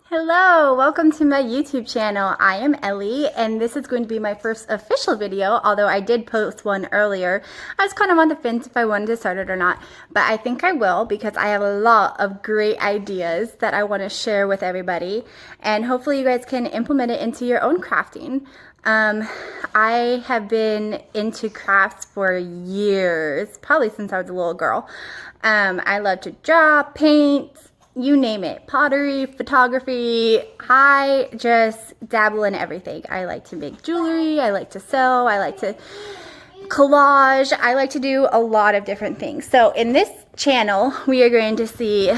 Hello, welcome to my YouTube channel. I am Ellie, and this is going to be my first official video, although I did post one earlier. I was kind of on the fence if I wanted to start it or not, but I think I will because I have a lot of great ideas that I want to share with everybody, and hopefully you guys can implement it into your own crafting. I have been into crafts for years, probably since I was a little girl. I love to draw, paint, you name it, pottery, photography. I just dabble in everything. I like to make jewelry, I like to sew, I like to collage, I like to do a lot of different things. So in this channel, we are going to see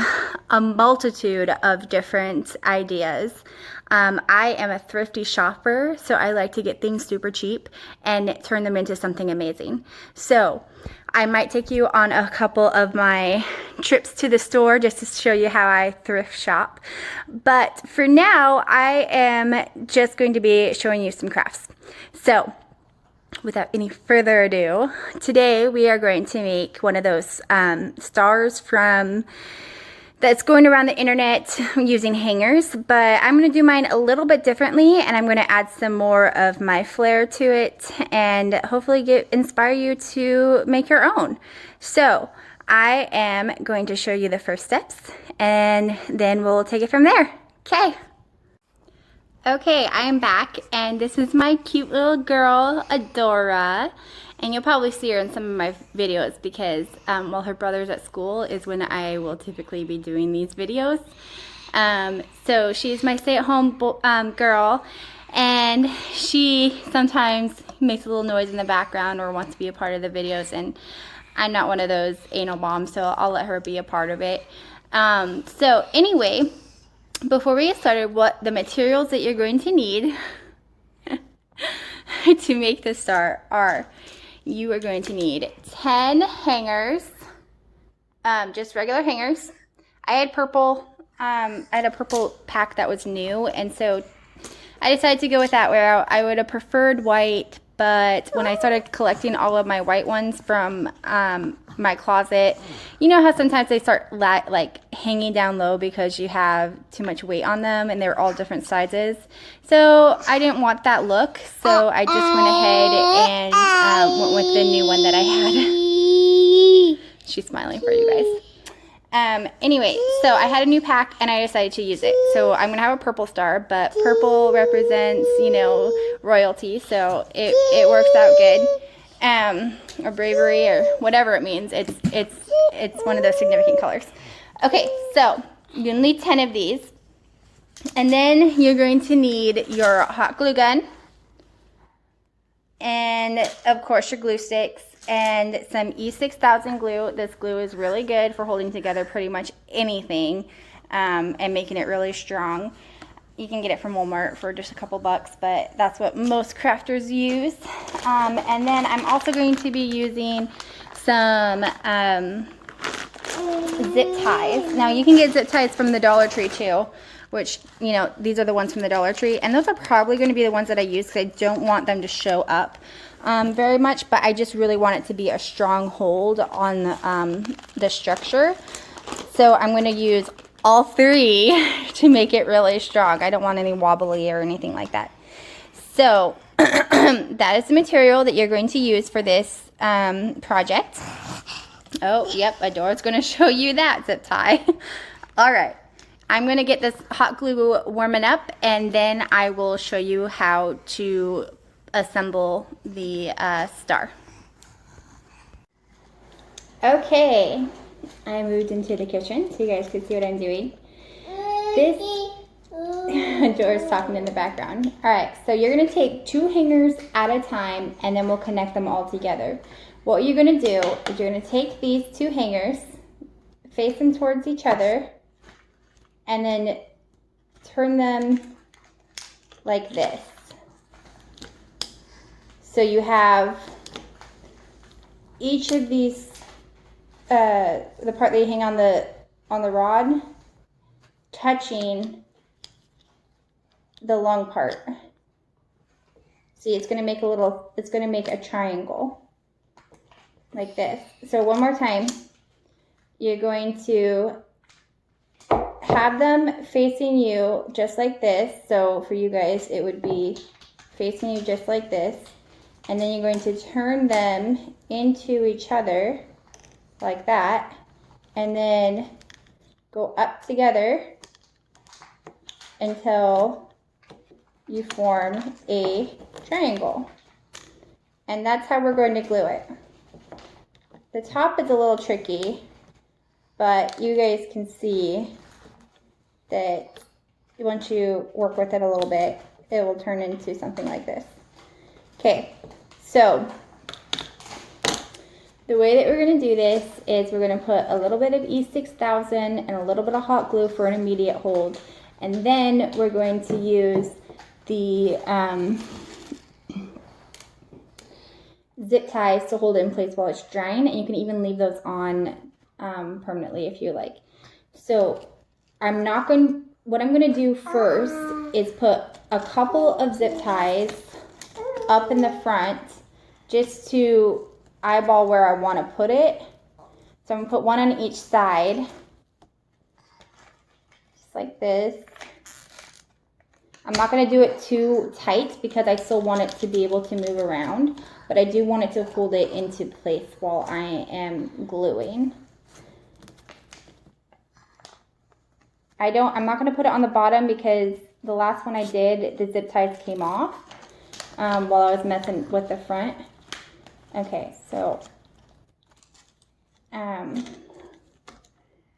a multitude of different ideas. I am a thrifty shopper, so I like to get things super cheap and turn them into something amazing. So I might take you on a couple of my trips to the store just to show you how I thrift shop. But for now, I am just going to be showing you some crafts. So without any further ado, today we are going to make one of those stars that's going around the internet using hangers, but I'm going to do mine a little bit differently, and I'm going to add some more of my flair to it and hopefully inspire you to make your own. So I am going to show you the first steps, and then we'll take it from there. Okay, I am back, and this is my cute little girl, Adora. And you'll probably see her in some of my videos because while her brother's at school is when I will typically be doing these videos. So she's my stay-at-home girl, and she sometimes makes a little noise in the background or wants to be a part of the videos, and I'm not one of those anal bombs, so I'll let her be a part of it. So anyway, before we get started, what the materials that you're going to need to make this star are: you are going to need 10 hangers, just regular hangers. I had a purple pack that was new, and so I decided to go with that, where I would have preferred white, but when I started collecting all of my white ones from my closet, you know how sometimes they start like hanging down low because you have too much weight on them, and they're all different sizes. So I didn't want that look, so I just went ahead and went with the new one that I had. She's smiling for you guys. Anyway, so I had a new pack and I decided to use it. So I'm gonna have a purple star, but purple represents, you know, royalty, so it works out good. Or bravery, or whatever it means. It's one of those significant colors. Okay, so you're gonna need 10 of these, and then you're going to need your hot glue gun, and of course your glue sticks, and some E6000 glue. This glue is really good for holding together pretty much anything and making it really strong. You can get it from Walmart for just a couple bucks, but that's what most crafters use. And then I'm also going to be using some zip ties. Now you can get zip ties from the Dollar Tree too, which, you know, these are the ones from the Dollar Tree, and those are probably going to be the ones that I use because I don't want them to show up very much, but I just really want it to be a strong hold on the structure. So I'm going to use all three to make it really strong. I don't want any wobbly or anything like that. So that is the material that you're going to use for this project. Oh, yep, Adora's going to show you that zip tie. All right, I'm going to get this hot glue warming up, and then I will show you how to assemble the star. Okay, I moved into the kitchen so you guys can see what I'm doing. Dora's talking in the background. Alright, so you're going to take 2 hangers at a time, and then we'll connect them all together. What you're going to do is you're going to take these 2 hangers, face them towards each other, and then turn them like this. So you have each of these, the part that you hang on the rod, touching the long part. See, it's going to make a triangle like this. So one more time, you're going to have them facing you just like this. So for you guys, it would be facing you just like this. And then you're going to turn them into each other like that. And then go up together until you form a triangle. And that's how we're going to glue it. The top is a little tricky, but you guys can see that once you work with it a little bit, it will turn into something like this. Okay, so the way that we're going to do this is we're going to put a little bit of E6000 and a little bit of hot glue for an immediate hold. And then we're going to use the zip ties to hold it in place while it's drying. And you can even leave those on permanently if you like. So what I'm going to do first is put a couple of zip ties up in the front just to eyeball where I want to put it. So I'm going to put one on each side, just like this. I'm not going to do it too tight because I still want it to be able to move around, but I do want it to hold it into place while I am gluing. I'm not going to put it on the bottom because the last one I did, the zip ties came off while I was messing with the front. Okay, so, all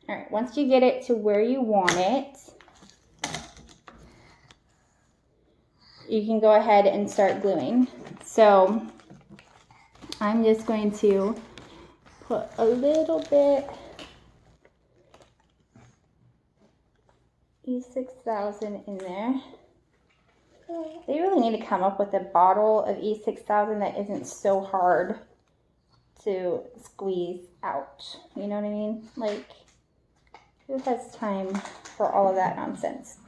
right, once you get it to where you want it, you can go ahead and start gluing. So, I'm just going to put a little bit E6000 in there. They really need to come up with a bottle of E6000 that isn't so hard to squeeze out. You know what I mean? Like, who has time for all of that nonsense?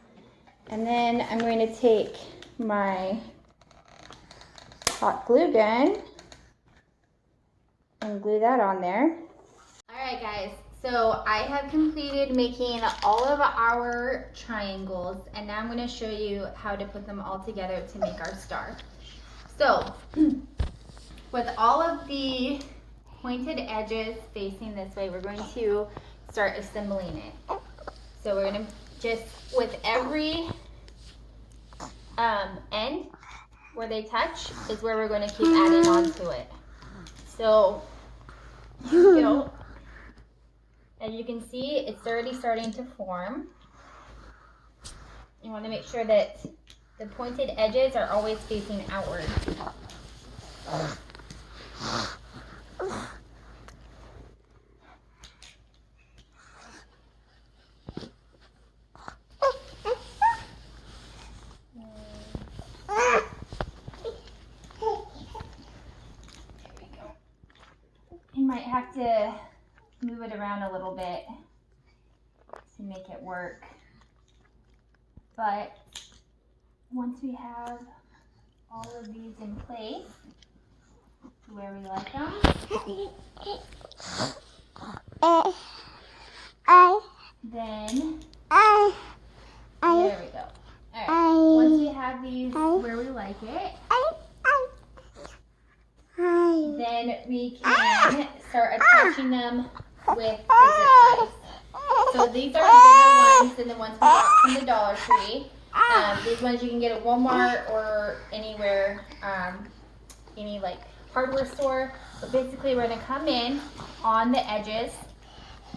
And then I'm going to take my hot glue gun and glue that on there. All right, guys. So I have completed making all of our triangles, and now I'm going to show you how to put them all together to make our star. So with all of the pointed edges facing this way, we're going to start assembling it. So we're going to just, with every end where they touch is where we're going to keep adding on to it. So you go. As you can see, it's already starting to form. You want to make sure that the pointed edges are always facing outward. You might have to move it around a little bit to make it work. But once we have all of these in place to where we like them, then there we go. Alright, once we have these where we like it, then we can start attaching them with the zip ties. So these are bigger ones than the ones we got from the Dollar Tree. These ones you can get at Walmart or anywhere, any like hardware store. But basically we're going to come in on the edges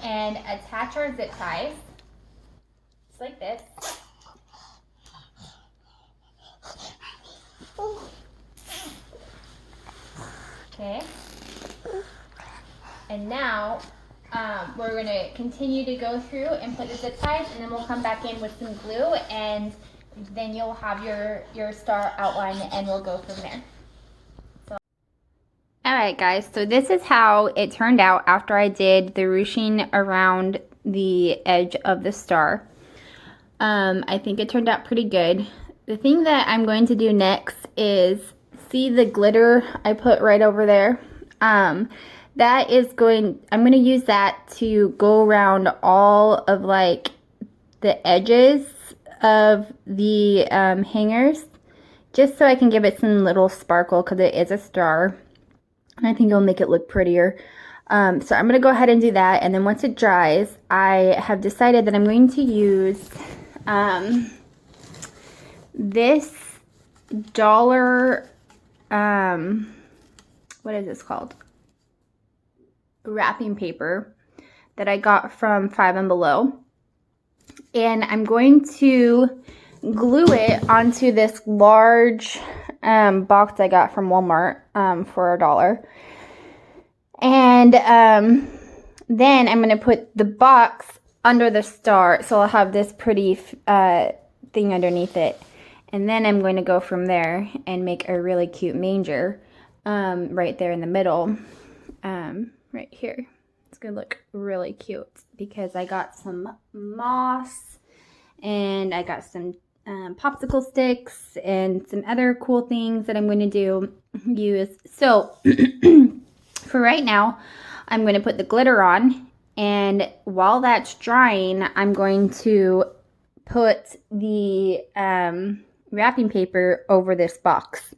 and attach our zip ties, just like this. Okay. And now we're going to continue to go through and put the zip ties, and then we'll come back in with some glue, and then you'll have your star outline, and we'll go from there. So. Alright guys, so this is how it turned out after I did the ruching around the edge of the star. I think it turned out pretty good. The thing that I'm going to do next is, see the glitter I put right over there? I'm going to use that to go around all of like the edges of the hangers, just so I can give it some little sparkle because it is a star. And I think it'll make it look prettier. So I'm going to go ahead and do that. And then once it dries, I have decided that I'm going to use this dollar, what is this called? Wrapping paper that I got from Five and Below. And I'm going to glue it onto this large box I got from Walmart for $1. And then I'm going to put the box under the star, so I'll have this pretty thing underneath it. And then I'm going to go from there and make a really cute manger right there in the middle, right here. It's going to look really cute because I got some moss and I got some popsicle sticks and some other cool things that I'm going to use. So for right now, I'm going to put the glitter on, and while that's drying, I'm going to put the wrapping paper over this box.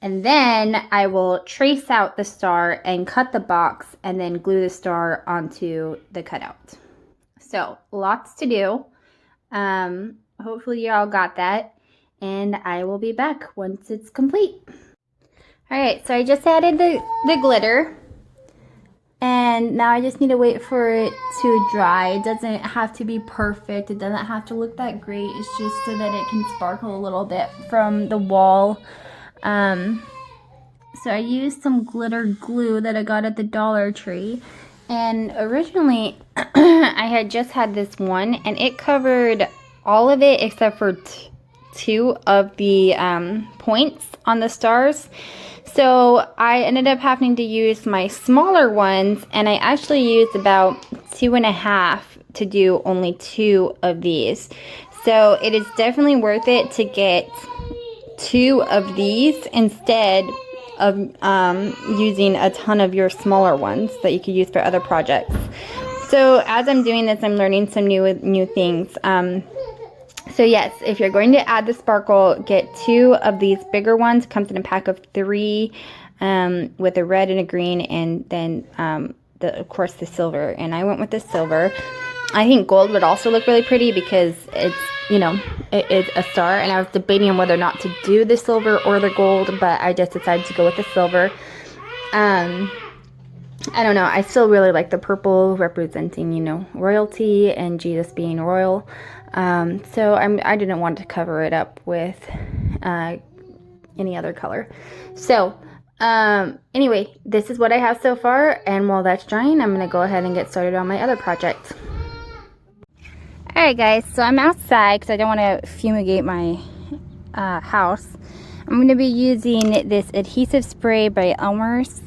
And then I will trace out the star and cut the box and then glue the star onto the cutout. So lots to do. Hopefully you all got that, and I will be back once it's complete. Alright, so I just added the glitter, and now I just need to wait for it to dry. It doesn't have to be perfect. It doesn't have to look that great. It's just so that it can sparkle a little bit from the wall. So I used some glitter glue that I got at the Dollar Tree. And originally, I had just had this one, and it covered all of it except for two of the points on the stars. So I ended up having to use my smaller ones, and I actually used about 2.5 to do only 2 of these. So it is definitely worth it to get 2 of these instead of using a ton of your smaller ones that you could use for other projects. So as I'm doing this, I'm learning some new things. So yes, if you're going to add the sparkle, get 2 of these bigger ones. It comes in a pack of 3 with a red and a green, and then of course the silver. And I went with the silver. I think gold would also look really pretty because it's, you know, it is a star. And I was debating on whether or not to do the silver or the gold, but I just decided to go with the silver. I don't know. I still really like the purple representing, you know, royalty and Jesus being royal. So I didn't want to cover it up with any other color. So anyway, this is what I have so far, and while that's drying, I'm going to go ahead and get started on my other project. Alright guys, so I'm outside because I don't want to fumigate my house. I'm going to be using this adhesive spray by Elmer's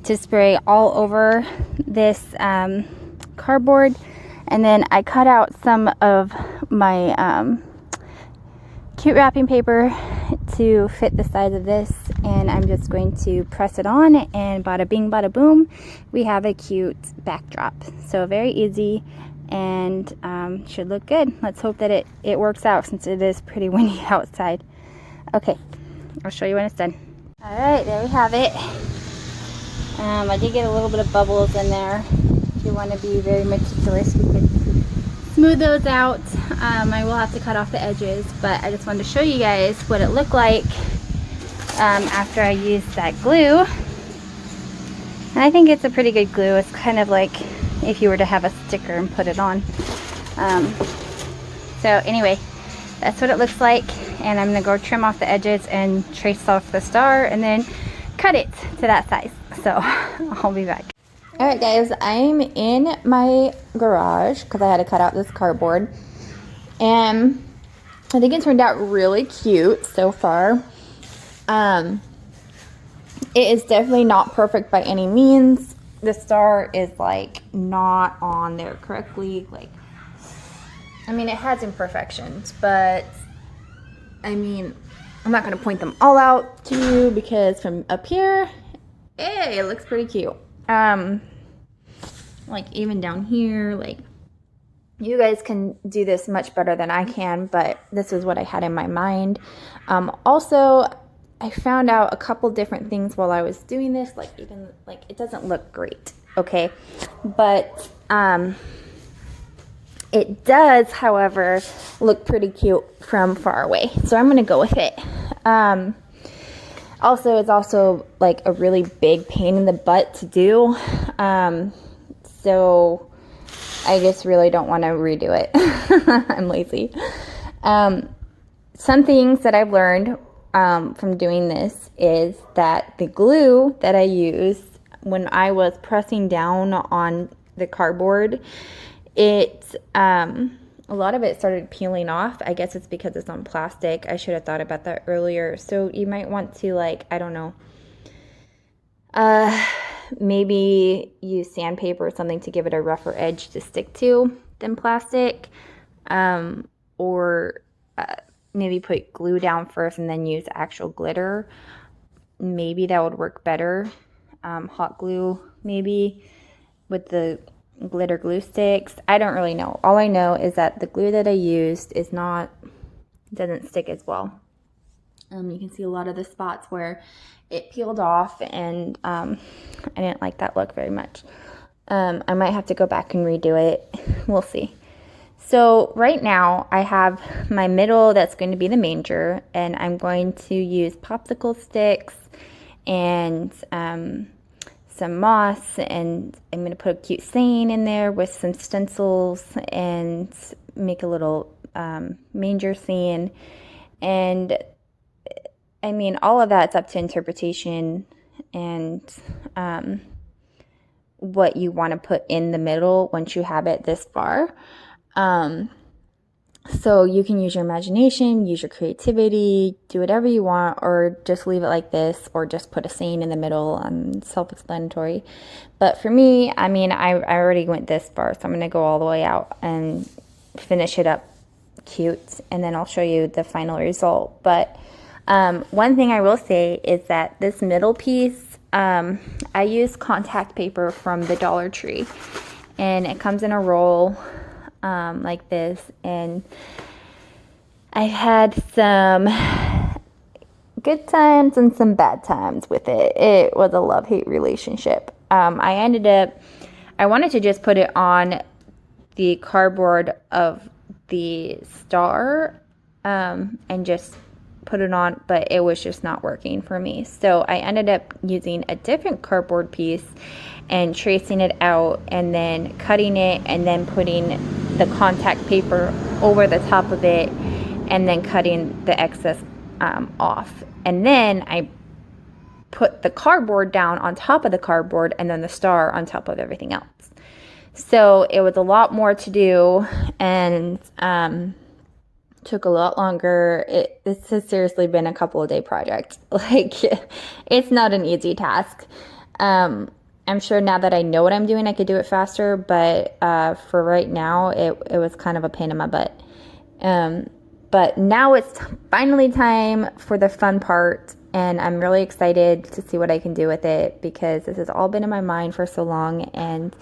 to spray all over this cardboard. And then I cut out some of my cute wrapping paper to fit the size of this, and I'm just going to press it on, and bada bing bada boom, we have a cute backdrop. So very easy, and should look good. Let's hope that it works out since it is pretty windy outside. Okay, I'll show you when it's done. Alright, there we have it. I did get a little bit of bubbles in there. If you want to be very meticulous, you can smooth those out. I will have to cut off the edges, but I just wanted to show you guys what it looked like after I used that glue. And I think it's a pretty good glue. It's kind of like if you were to have a sticker and put it on. So anyway, that's what it looks like, and I'm going to go trim off the edges and trace off the star and then cut it to that size. So I'll be back. Alright guys, I'm in my garage because I had to cut out this cardboard, and I think it turned out really cute so far. It is definitely not perfect by any means. The star is like not on there correctly. Like, I mean, it has imperfections, but I mean, I'm not going to point them all out to you because from up here, hey, it looks pretty cute. Like even down here, like You guys can do this much better than I can, but this is what I had in my mind. Also, I found out a couple different things while I was doing this, like even like it doesn't look great, okay? But it does, however, look pretty cute from far away. So I'm gonna go with it. Also, it's also like a really big pain in the butt to do. So I just really don't want to redo it. I'm lazy. Some things that I've learned from doing this is that the glue that I used when I was pressing down on the cardboard, a lot of it started peeling off. I guess it's because it's on plastic. I should have thought about that earlier. So you might want to, like, I don't know, maybe use sandpaper or something to give it a rougher edge to stick to than plastic. Or maybe put glue down first and then use actual glitter. Maybe that would work better. Hot glue, maybe, with the glitter glue sticks. I don't really know. All I know is that the glue that I used doesn't stick as well. You can see a lot of the spots where it peeled off, and I didn't like that look very much. I might have to go back and redo it. We'll see. So right now I have my middle that's going to be the manger, and I'm going to use popsicle sticks and some moss, and I'm going to put a cute saying in there with some stencils and make a little manger scene. And I mean, all of that's up to interpretation and what you want to put in the middle once you have it this far. So you can use your imagination, use your creativity, do whatever you want, or just leave it like this, or just put a saying in the middle. Self-explanatory. But for me, I mean, I already went this far, so I'm going to go all the way out and finish it up cute, and then I'll show you the final result. But one thing I will say is that this middle piece, I use contact paper from the Dollar Tree, and it comes in a roll like this, and I've had some good times and some bad times with it. It was a love-hate relationship. I wanted to just put it on the cardboard of the star and just put it on, but it was just not working for me. So I ended up using a different cardboard piece and tracing it out, and then cutting it, and then putting the contact paper over the top of it, and then cutting the excess off. And then I put the cardboard down on top of the cardboard, and then the star on top of everything else. So it was a lot more to do, and took a lot longer. This has seriously been a couple of day project. Like, it's not an easy task. I'm sure now that I know what I'm doing, I could do it faster, but for right now, it was kind of a pain in my butt. But now it's finally time for the fun part, and I'm really excited to see what I can do with it, because this has all been in my mind for so long, and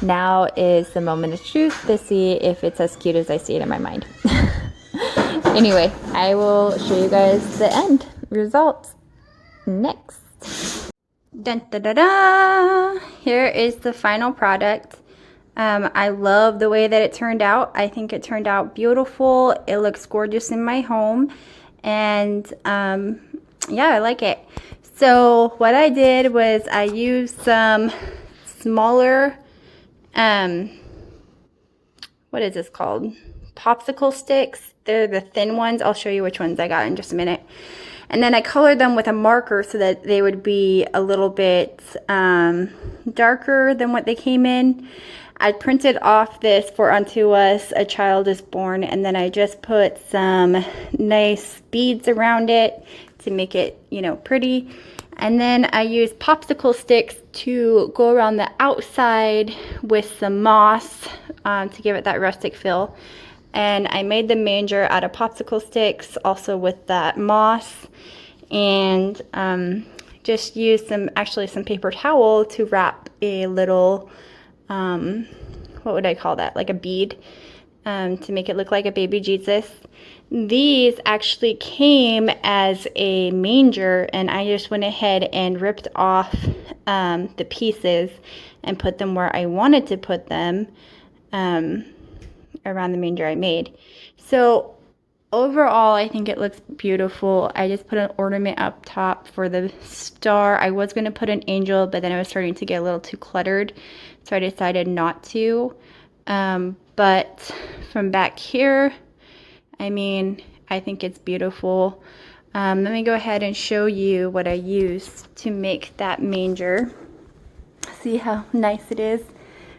now is the moment of truth to see if it's as cute as I see it in my mind. Anyway, I will show you guys the end results next. Dun, da, da, da. Here is the final product. I love the way that it turned out. I think it turned out beautiful. It looks gorgeous in my home, and yeah, I like it. So what I did was I used some smaller what is this called? Popsicle sticks. They're the thin ones. I'll show you which ones I got in just a minute. And then I colored them with a marker so that they would be a little bit darker than what they came in. I printed off this for Unto Us, A Child is Born, and then I just put some nice beads around it to make it, you know, pretty. And then I used popsicle sticks to go around the outside with some moss to give it that rustic feel. And I made the manger out of popsicle sticks, also with that moss, and just used some paper towel to wrap a little, what would I call that? Like a bead to make it look like a baby Jesus. These actually came as a manger, and I just went ahead and ripped off the pieces and put them where I wanted to put them around the manger I made. So overall, I think it looks beautiful. I just put an ornament up top for the star. I was going to put an angel, but then I was starting to get a little too cluttered, so I decided not to. But from back here, I mean, I think it's beautiful. Let me go ahead and show you what I used to make that manger. See how nice it is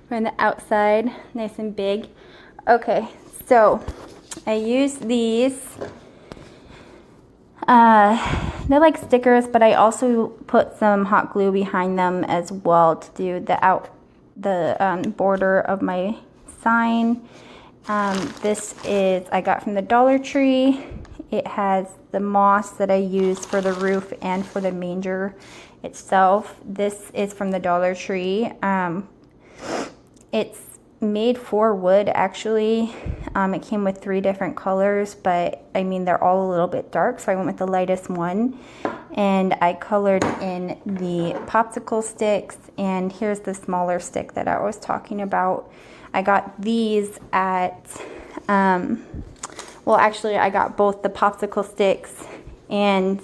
from the outside, nice and big. Okay, so I used these. They're like stickers, but I also put some hot glue behind them as well to do the border of my sign. This is I got from the Dollar Tree. It has the moss that I use for the roof and for the manger itself. This is from the Dollar Tree. It's made for wood, actually. It came with 3 different colors, but I mean they're all a little bit dark, so I went with the lightest one. And I colored in the popsicle sticks, and here's the smaller stick that I was talking about. I got these at, well actually I got both the popsicle sticks and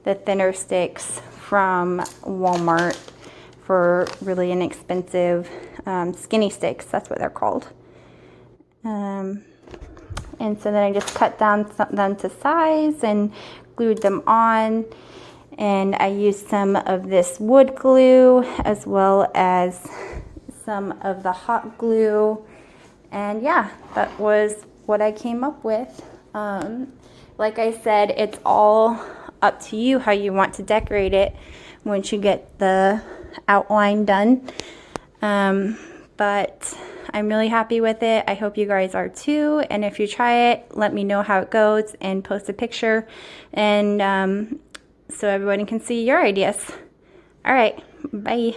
the thinner sticks from Walmart for really inexpensive skinny sticks, that's what they're called. And so then I just cut down them to size and glued them on. And I used some of this wood glue as well as some of the hot glue. And yeah, that was what I came up with. Like I said, it's all up to you how you want to decorate it once you get the outline done. But I'm really happy with it. I hope you guys are too. And if you try it, let me know how it goes and post a picture, and so everyone can see your ideas. All right, bye.